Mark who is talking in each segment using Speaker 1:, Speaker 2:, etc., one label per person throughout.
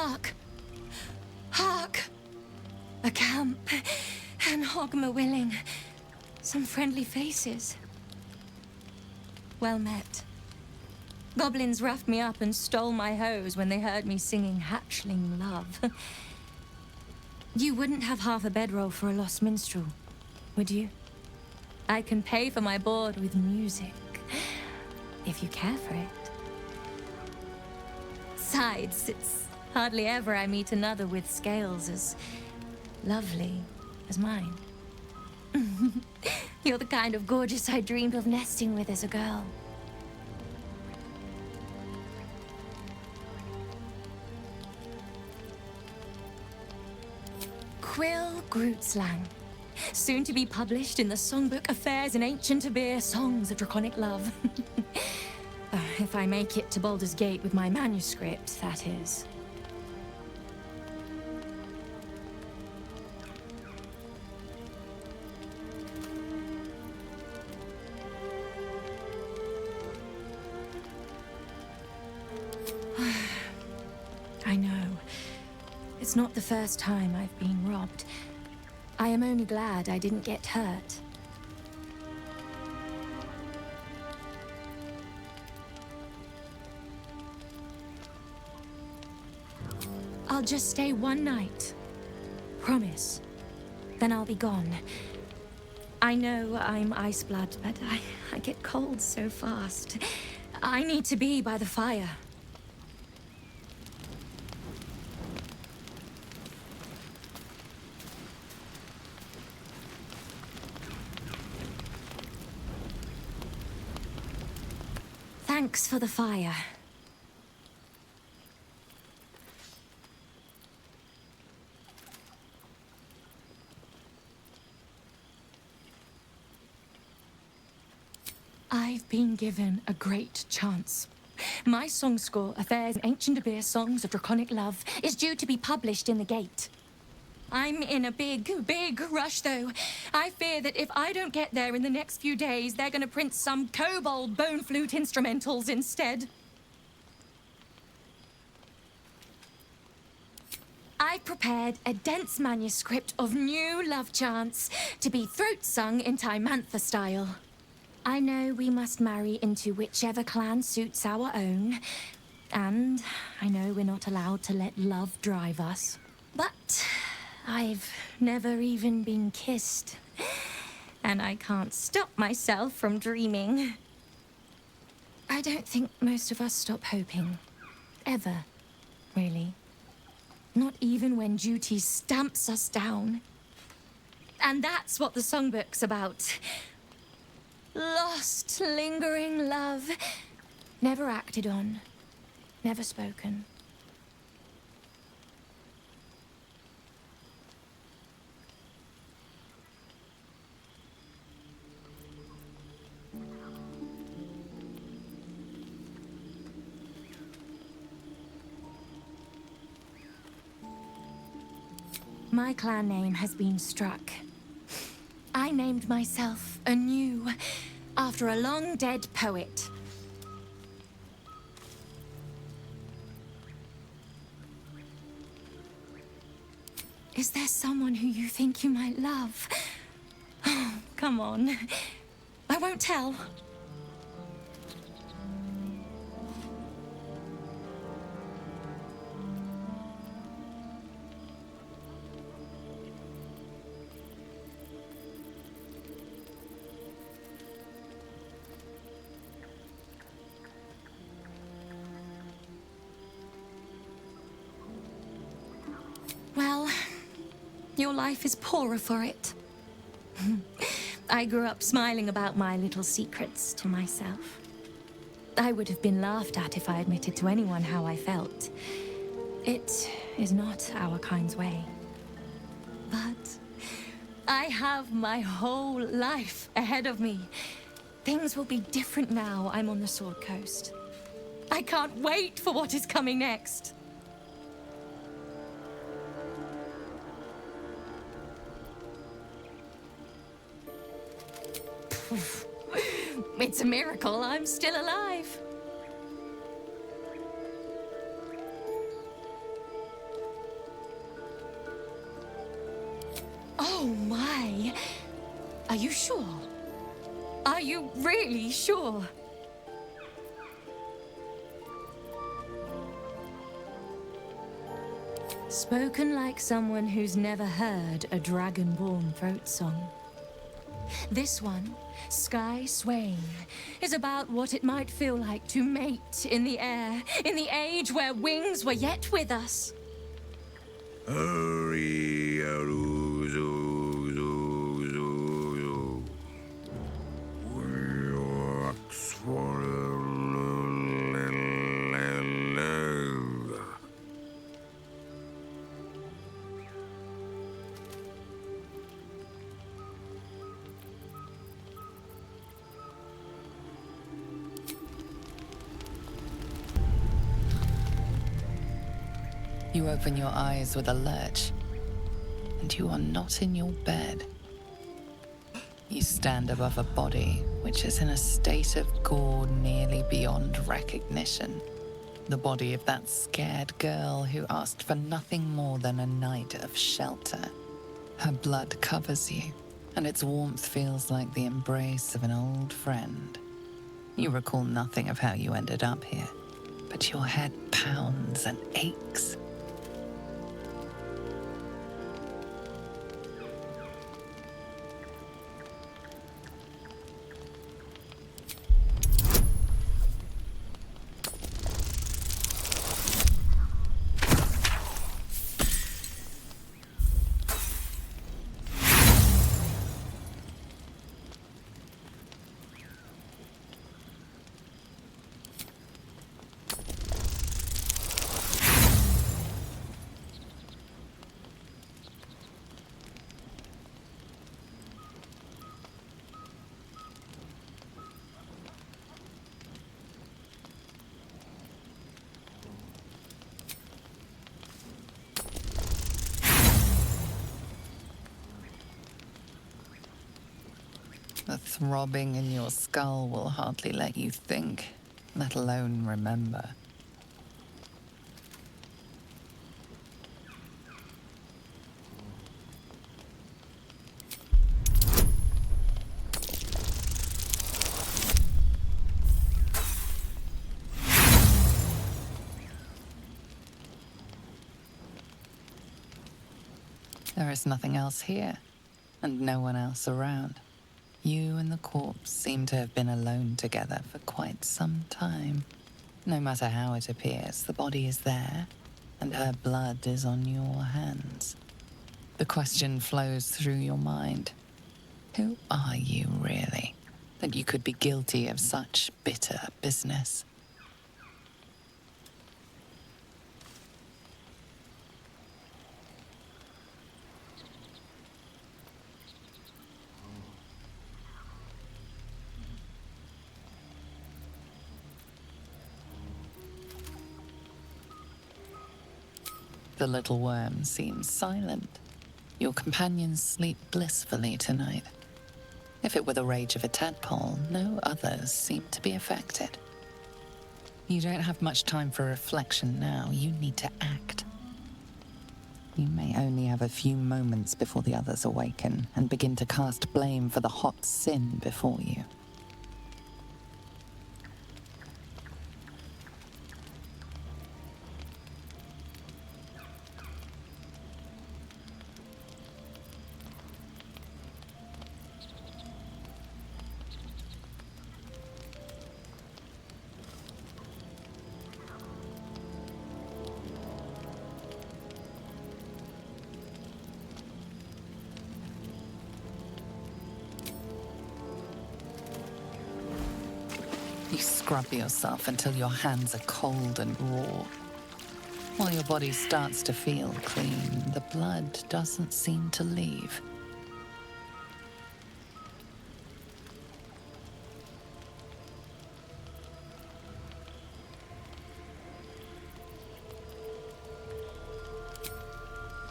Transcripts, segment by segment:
Speaker 1: Hark! Hark! A camp, and Hogma willing. Some friendly faces. Well met. Goblins roughed me up and stole my hose when they heard me singing hatchling love. You wouldn't have half a bedroll for a lost minstrel, would you? I can pay for my board with music, if you care for it. Besides, it's hardly ever I meet another with scales as lovely as mine. You're the kind of gorgeous I dreamed of nesting with as a girl. Quil Grootslang, soon to be published in the songbook Affairs in Ancient Abir Songs of Draconic Love. If I make it to Baldur's Gate with my manuscript, that is. I know. It's not the first time I've been robbed. I am only glad I didn't get hurt. I'll just stay one night. Promise. Then I'll be gone. I know I'm Iceblood, but I get cold so fast. I need to be by the fire. Thanks for the fire. I've been given a great chance. My song score, Affairs in Ancient Abir Songs of Draconic Love, is due to be published in the Gate. I'm in a big rush, though. I fear that if I don't get there in the next few days, they're gonna print some kobold bone flute instrumentals instead. I prepared a dense manuscript of new love chants to be throat sung in Timantha style. I know we must marry into whichever clan suits our own, and I know we're not allowed to let love drive us. But I've never even been kissed, and I can't stop myself from dreaming. I don't think most of us stop hoping. Ever, really. Not even when duty stamps us down. And that's what the songbook's about. Lost, lingering love. Never acted on. Never spoken. My clan name has been struck. I named myself anew after a long-dead poet. Is there someone who you think you might love? Oh, come on. I won't tell. Well, your life is poorer for it. I grew up smiling about my little secrets to myself. I would have been laughed at if I admitted to anyone how I felt. It is not our kind's way. But I have my whole life ahead of me. Things will be different now I'm on the Sword Coast. I can't wait for what is coming next. It's a miracle I'm still alive. Oh my. Are you sure? Are you really sure? Spoken like someone who's never heard a dragonborn throat song. This one, Sky Swain, is about what it might feel like to mate in the air, in the age where wings were yet with us.
Speaker 2: You open your eyes with a lurch, and you are not in your bed. You stand above a body which is in a state of gore nearly beyond recognition. The body of that scared girl who asked for nothing more than a night of shelter. Her blood covers you, and its warmth feels like the embrace of an old friend. You recall nothing of how you ended up here, but your head pounds and aches. The throbbing in your skull will hardly let you think, let alone remember. There is nothing else here, and no one else around. You and the corpse seem to have been alone together for quite some time. No matter how it appears, the body is there, and her blood is on your hands. The question flows through your mind. Who are you, really, that you could be guilty of such bitter business? The little worm seems silent. Your companions sleep blissfully tonight. If it were the rage of a tadpole, no others seem to be affected. You don't have much time for reflection now. You need to act. You may only have a few moments before the others awaken and begin to cast blame for the hot sin before you. You scrub yourself until your hands are cold and raw. While your body starts to feel clean, the blood doesn't seem to leave.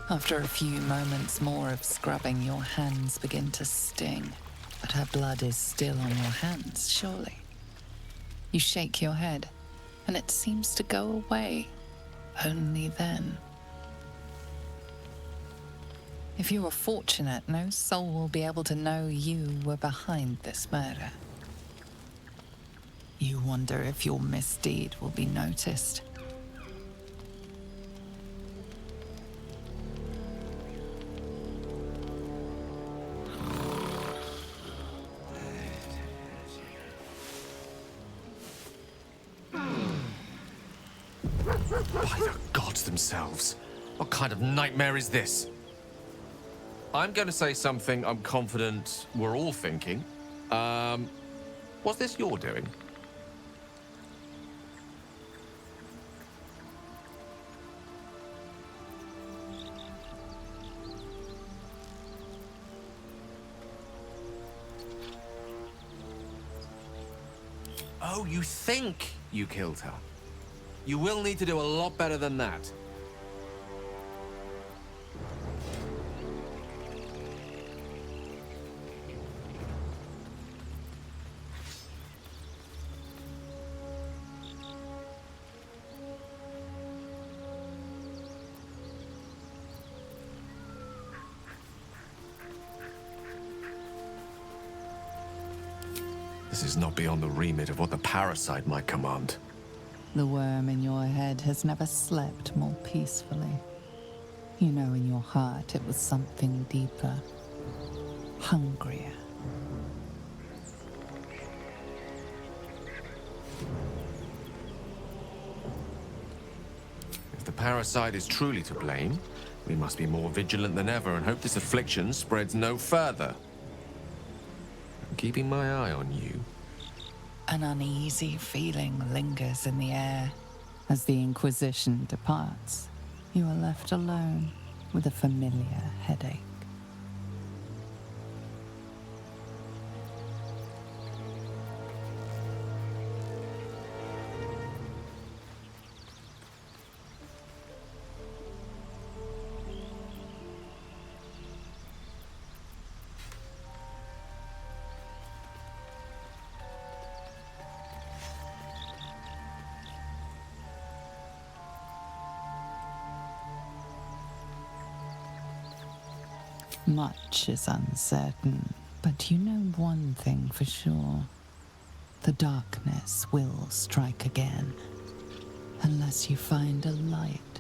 Speaker 2: After a few moments more of scrubbing, your hands begin to sting, but her blood is still on your hands, surely. You shake your head, and it seems to go away. Only then. If you are fortunate, no soul will be able to know you were behind this murder. You wonder if your misdeed will be noticed.
Speaker 3: By the gods themselves. What kind of nightmare is this? I'm going to say something I'm confident we're all thinking. Was this your doing? Oh, you think you killed her? You will need to do a lot better than that. This is not beyond the remit of what the parasite might command.
Speaker 2: The worm in your head has never slept more peacefully. You know in your heart it was something deeper, hungrier.
Speaker 3: If the parasite is truly to blame, we must be more vigilant than ever and hope this affliction spreads no further. I'm keeping my eye on you.
Speaker 2: An uneasy feeling lingers in the air. As the Inquisition departs, you are left alone with a familiar headache. Much is uncertain, but you know one thing for sure. The darkness will strike again, unless you find a light